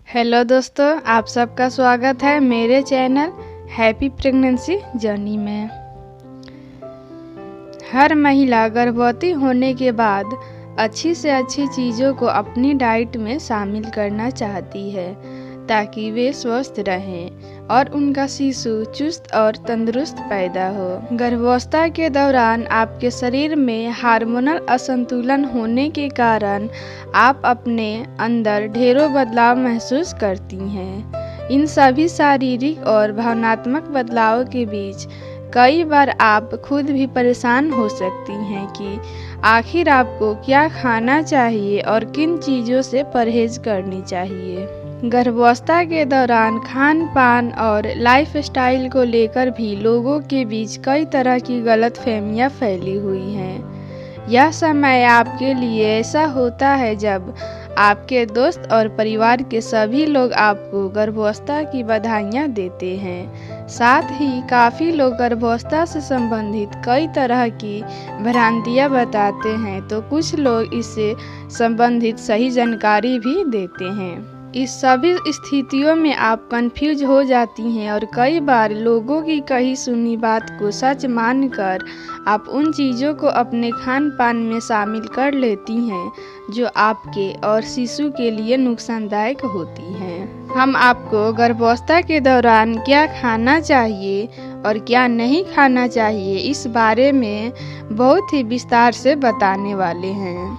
Hello दोस्तों, आप सबका स्वागत है मेरे चैनल हैप्पी प्रेगनेंसी जर्नी में। हर महिला गर्भवती होने के बाद अच्छी से अच्छी चीज़ों को अपनी डाइट में शामिल करना चाहती है ताकि वे स्वस्थ रहें और उनका शिशु चुस्त और तंदुरुस्त पैदा हो। गर्भावस्था के दौरान आपके शरीर में हार्मोनल असंतुलन होने के कारण आप अपने अंदर ढेरों बदलाव महसूस करती हैं। इन सभी शारीरिक और भावनात्मक बदलावों के बीच कई बार आप खुद भी परेशान हो सकती हैं कि आखिर आपको क्या खाना चाहिए और किन चीज़ों से परहेज करनी चाहिए। गर्भावस्था के दौरान खान पान और लाइफस्टाइल को लेकर भी लोगों के बीच कई तरह की गलतफहमियां फैली हुई हैं। यह समय आपके लिए ऐसा होता है जब आपके दोस्त और परिवार के सभी लोग आपको गर्भावस्था की बधाइयाँ देते हैं। साथ ही काफ़ी लोग गर्भावस्था से संबंधित कई तरह की भ्रांतियाँ बताते हैं, तो कुछ लोग इससे संबंधित सही जानकारी भी देते हैं। इस सभी स्थितियों में आप कंफ्यूज हो जाती हैं और कई बार लोगों की कही सुनी बात को सच मानकर आप उन चीज़ों को अपने खान पान में शामिल कर लेती हैं जो आपके और शिशु के लिए नुकसानदायक होती हैं। हम आपको गर्भावस्था के दौरान क्या खाना चाहिए और क्या नहीं खाना चाहिए इस बारे में बहुत ही विस्तार से बताने वाले हैं।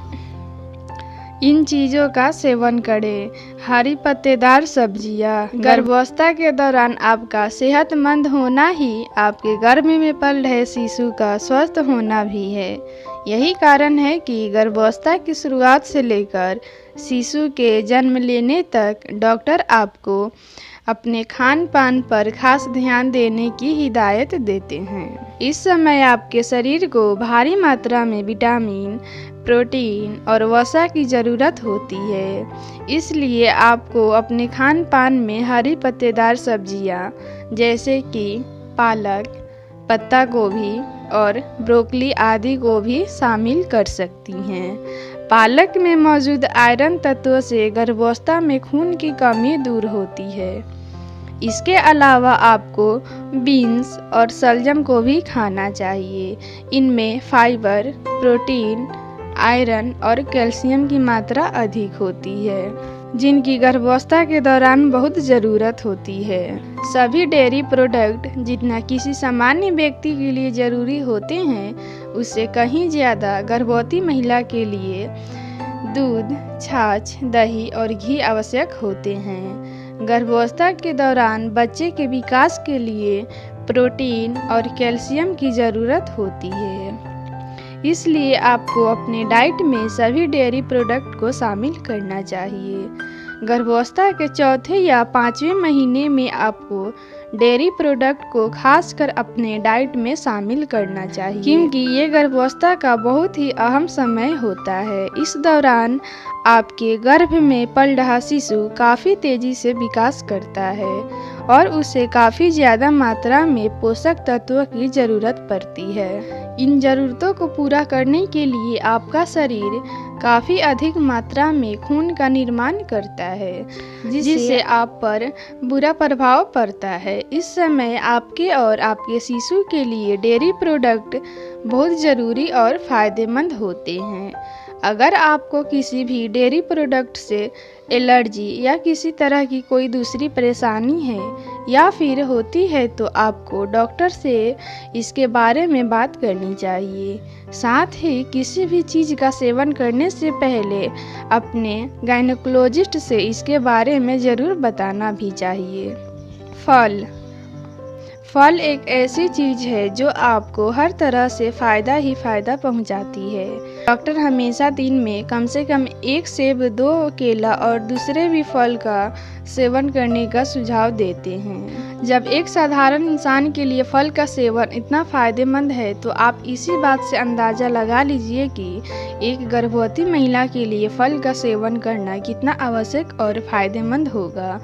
इन चीज़ों का सेवन करें। हरी पत्तेदार सब्जियां। गर्भावस्था के दौरान आपका सेहतमंद होना ही आपके गर्भ में पल रहे शिशु का स्वस्थ होना भी है। यही कारण है कि गर्भावस्था की शुरुआत से लेकर शिशु के जन्म लेने तक डॉक्टर आपको अपने खान पान पर खास ध्यान देने की हिदायत देते हैं। इस समय आपके शरीर को भारी मात्रा में विटामिन, प्रोटीन और वसा की ज़रूरत होती है। इसलिए आपको अपने खान पान में हरी पत्तेदार सब्जियां जैसे कि पालक, पत्ता गोभी और ब्रोकली आदि को भी शामिल कर सकती हैं। पालक में मौजूद आयरन तत्वों से गर्भावस्था में खून की कमी दूर होती है। इसके अलावा आपको बीन्स और शलजम को भी खाना चाहिए। इनमें फाइबर, प्रोटीन, आयरन और कैल्शियम की मात्रा अधिक होती है, जिनकी गर्भावस्था के दौरान बहुत ज़रूरत होती है। सभी डेयरी प्रोडक्ट जितना किसी सामान्य व्यक्ति के लिए ज़रूरी होते हैं, उससे कहीं ज़्यादा गर्भवती महिला के लिए दूध, छाछ, दही और घी आवश्यक होते हैं। गर्भावस्था के दौरान बच्चे के विकास के लिए प्रोटीन और कैल्शियम की ज़रूरत होती है। इसलिए आपको अपने डाइट में सभी डेयरी प्रोडक्ट को शामिल करना चाहिए। गर्भावस्था के चौथे या 5वें महीने में आपको डेयरी प्रोडक्ट को खासकर अपने डाइट में शामिल करना चाहिए, क्योंकि ये गर्भावस्था का बहुत ही अहम समय होता है। इस दौरान आपके गर्भ में पल रहा शिशु काफ़ी तेज़ी से विकास करता है और उसे काफ़ी ज़्यादा मात्रा में पोषक तत्वों की ज़रूरत पड़ती है। इन ज़रूरतों को पूरा करने के लिए आपका शरीर काफ़ी अधिक मात्रा में खून का निर्माण करता है, जिससे आप पर बुरा प्रभाव पड़ता है। इस समय आपके और आपके शिशु के लिए डेयरी प्रोडक्ट बहुत ज़रूरी और फ़ायदेमंद होते हैं। अगर आपको किसी भी डेयरी प्रोडक्ट से एलर्जी या किसी तरह की कोई दूसरी परेशानी है या फिर होती है, तो आपको डॉक्टर से इसके बारे में बात करनी चाहिए। साथ ही किसी भी चीज़ का सेवन करने से पहले अपने गायनेकोलॉजिस्ट से इसके बारे में ज़रूर बताना भी चाहिए। फल एक ऐसी चीज़ है जो आपको हर तरह से फ़ायदा ही फ़ायदा पहुंचाती है। डॉक्टर हमेशा दिन में कम से कम 1 सेब, 2 केला और दूसरे भी फल का सेवन करने का सुझाव देते हैं। जब एक साधारण इंसान के लिए फल का सेवन इतना फ़ायदेमंद है, तो आप इसी बात से अंदाज़ा लगा लीजिए कि एक गर्भवती महिला के लिए फल का सेवन करना कितना आवश्यक और फ़ायदेमंद होगा।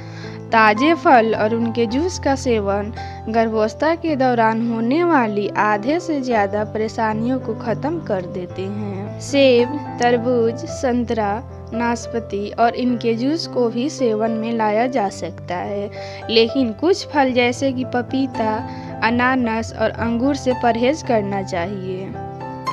ताज़े फल और उनके जूस का सेवन गर्भावस्था के दौरान होने वाली आधे से ज़्यादा परेशानियों को ख़त्म कर देते हैं। सेब, तरबूज, संतरा, नाशपाती और इनके जूस को भी सेवन में लाया जा सकता है, लेकिन कुछ फल जैसे कि पपीता, अनानास और अंगूर से परहेज करना चाहिए,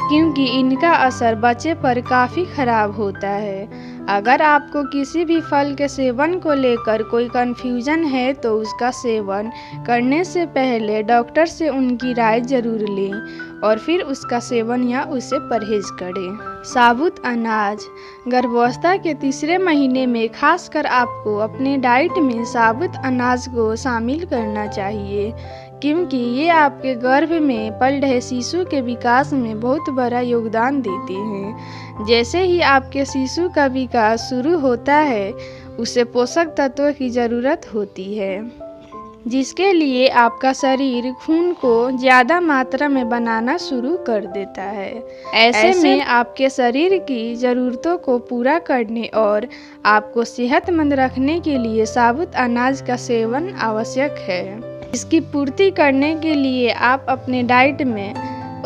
क्योंकि इनका असर बच्चे पर काफ़ी खराब होता है। अगर आपको किसी भी फल के सेवन को लेकर कोई कन्फ्यूजन है तो उसका सेवन करने से पहले डॉक्टर से उनकी राय जरूर लें और फिर उसका सेवन या उससे परहेज करें। साबुत अनाज। गर्भावस्था के तीसरे महीने में खासकर आपको अपने डाइट में साबुत अनाज को शामिल करना चाहिए, क्योंकि ये आपके गर्भ में पल रहे शिशु के विकास में बहुत बड़ा योगदान देते हैं। जैसे ही आपके शिशु का विकास शुरू होता है, उसे पोषक तत्वों की ज़रूरत होती है, जिसके लिए आपका शरीर खून को ज़्यादा मात्रा में बनाना शुरू कर देता है। ऐसे में आपके शरीर की ज़रूरतों को पूरा करने और आपको सेहतमंद रखने के लिए साबुत अनाज का सेवन आवश्यक है। इसकी पूर्ति करने के लिए आप अपने डाइट में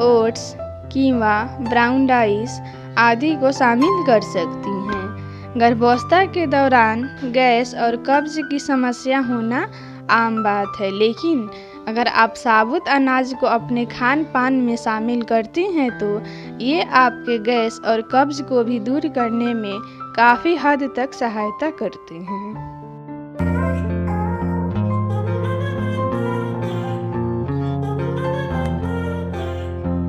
ओट्स, कीवा, ब्राउन राइस आदि को शामिल कर सकती हैं। गर्भावस्था के दौरान गैस और कब्ज की समस्या होना आम बात है, लेकिन अगर आप साबुत अनाज को अपने खान पान में शामिल करती हैं तो ये आपके गैस और कब्ज को भी दूर करने में काफ़ी हद तक सहायता करते हैं।